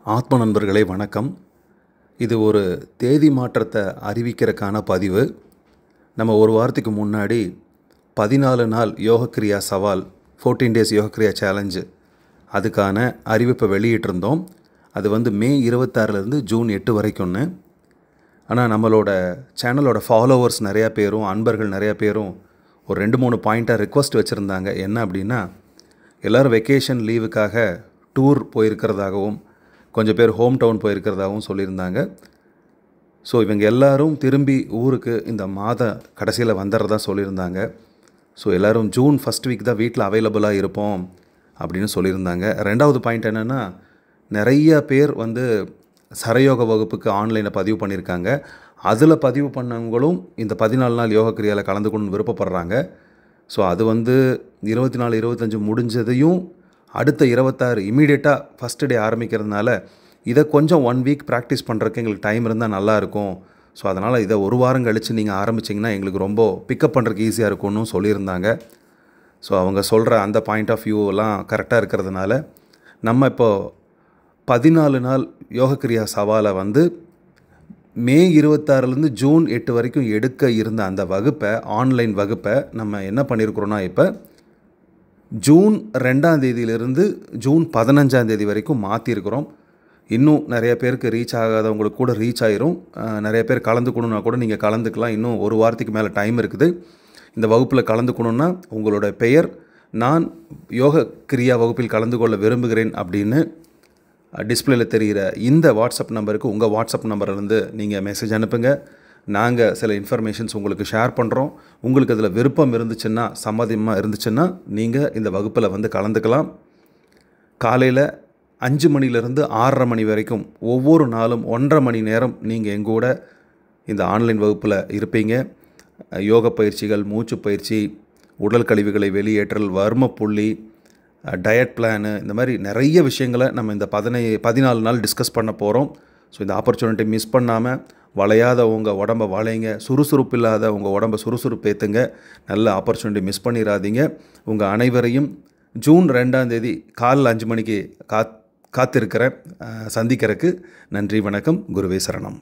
ஆத்ம நண்பர்களே வணக்கம். இது ஒரு தேதி மாற்றத்தை அறிவிக்கிறதுக்கான பதிவு. நம்ம ஒரு வாரத்துக்கு முன்னாடி 14 நாள் யோகக்கிரியா சவால் 14 டேஸ் யோகக்கிரியா சேலஞ்சு அதுக்கான அறிவிப்பை வெளியிட்டிருந்தோம். அது மே 26லேருந்து ஜூன் 8 வரைக்கும்னு. ஆனால் நம்மளோட சேனலோட ஃபாலோவர்ஸ் நிறையா பேரும் அன்பர்கள் நிறையா பேரும் ஒரு 2-3 பாயிண்ட்டாக ரிக்வஸ்ட் வச்சுருந்தாங்க. என்ன அப்படின்னா, எல்லோரும் வெக்கேஷன் லீவுக்காக டூர் போயிருக்கிறதாகவும் கொஞ்சம் பேர் ஹோம் டவுன் போயிருக்கிறதாகவும் சொல்லியிருந்தாங்க. ஸோ இவங்க எல்லோரும் திரும்பி ஊருக்கு இந்த மாத கடைசியில் வந்துடுறதா சொல்லியிருந்தாங்க. ஸோ எல்லோரும் ஜூன் ஃபஸ்ட் வீக் தான் வீட்டில் அவைலபிளாக இருப்போம் அப்படின்னு சொல்லியிருந்தாங்க. ரெண்டாவது பாயிண்ட் என்னென்னா, நிறைய பேர் சரயோக வகுப்புக்கு ஆன்லைனில் பதிவு பண்ணியிருக்காங்க. அதில் பதிவு பண்ணவங்களும் இந்த 14 நாள் யோகக்கிரியாவில் கலந்துக்கணும்னு விருப்பப்படுறாங்க. ஸோ அது 24, 25 முடிஞ்சதையும் அடுத்த 26 இமீடியட்டாக ஃபஸ்ட்டு டே ஆரம்பிக்கிறதுனால இதை கொஞ்சம் 1 வீக் ப்ராக்டிஸ் பண்ணுறதுக்கு எங்களுக்கு டைம் இருந்தால் நல்லாயிருக்கும். ஸோ அதனால் இதை ஒரு வாரம் கழித்து நீங்கள் ஆரம்பிச்சிங்கன்னா எங்களுக்கு ரொம்ப பிக்கப் பண்ணுறதுக்கு ஈஸியாக இருக்கும்னு சொல்லியிருந்தாங்க. ஸோ அவங்க சொல்கிற அந்த பாயிண்ட் ஆஃப் வியூவெல்லாம் கரெக்டாக இருக்கிறதுனால நம்ம இப்போது 14 நாள் யோகக்கிரியா சவாலை மே 26லேருந்து ஜூன் 8 வரைக்கும் எடுக்க இருந்த அந்த வகுப்பை, ஆன்லைன் வகுப்பை நம்ம என்ன பண்ணியிருக்கிறோன்னா, இப்போ ஜூன் 2ஆம் தேதியிலிருந்து ஜூன் 15ஆம் தேதி வரைக்கும் மாற்றிருக்கிறோம். இன்னும் நிறைய பேருக்கு ரீச் ஆகாதவங்களுக்கு கூட ரீச் ஆயிரும். நிறைய பேர் கலந்துக்கணுன்னா கூட நீங்கள் கலந்துக்கலாம். இன்னும் ஒரு வாரத்துக்கு மேலே டைம் இருக்குது. இந்த வகுப்பில் கலந்துக்கணுன்னா உங்களோட பெயர், நான் யோக கிரியா வகுப்பில் கலந்து கொள்ள விரும்புகிறேன் அப்படின்னு டிஸ்பிளேயில் தெரிகிற இந்த வாட்ஸ்அப் நம்பருக்கு உங்கள் வாட்ஸ்அப் நம்பர்லேருந்து நீங்கள் மெசேஜ் அனுப்புங்க. நாங்கள் சில இன்ஃபர்மேஷன்ஸ் உங்களுக்கு ஷேர் பண்ணுறோம். உங்களுக்கு அதில் விருப்பம் இருந்துச்சுன்னா, சம்மதமாக இருந்துச்சுன்னா நீங்கள் இந்த வகுப்பில் கலந்துக்கலாம். காலையில் 5 மணிலேருந்து 6:30 மணி வரைக்கும் ஒவ்வொரு நாளும் 1.5 மணி நேரம் நீங்கள் எங்கூட இந்த ஆன்லைன் வகுப்பில் இருப்பீங்க. யோக பயிற்சிகள், மூச்சு பயிற்சி, உடல் கழிவுகளை வெளியேற்றல், வர்ம புள்ளி, டயட் பிளானு, இந்த மாதிரி நிறைய விஷயங்களை நம்ம இந்த 14 நாள் டிஸ்கஸ் பண்ண போகிறோம். ஸோ இந்த ஆப்பர்ச்சுனிட்டி மிஸ் பண்ணாமல் வளையாத உங்கள் உடம்பை வளைங்க, சுறுசுறுப்பு இல்லாத உங்கள் உடம்பை சுறுசுறுப்பு ஏற்றுங்க. நல்ல ஆப்பர்ச்சுனிட்டி மிஸ் பண்ணிடாதீங்க. உங்கள் அனைவரையும் ஜூன் 2ஆம் தேதி காலைல 5 மணிக்கு காத்திருக்கிறேன் சந்திக்கிறதுக்கு. நன்றி, வணக்கம், குருவே சரணம்.